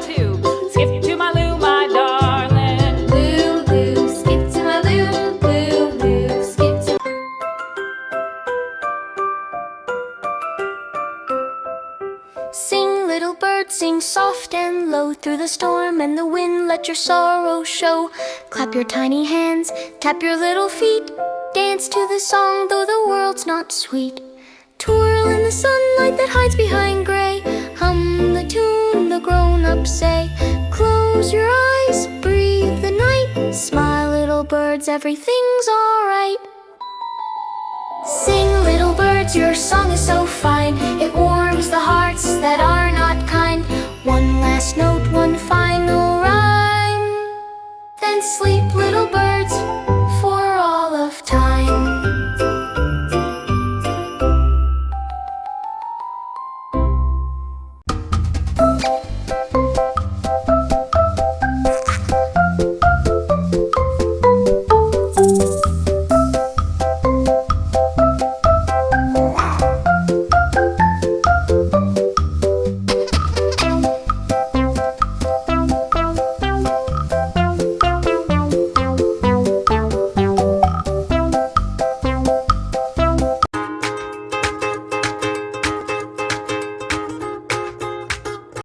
too. Skip to my Lou, my darling. Lou, Lou, skip to my Lou, Lou, Lou, skip to Sing, little bird, sing soft and low. Through the storm and the wind, let your sorrow show. Clap your tiny hands, tap your little feet. Dance to the song, though the world's not sweet. Twirl in the sunlight that hides behind gray. Hum the tune the grown-ups say. Close your eyes, breathe the night. Smile, little birds, everything's alright. Sing, little birds, your song is so fine. It warms the hearts that are not kind. One last note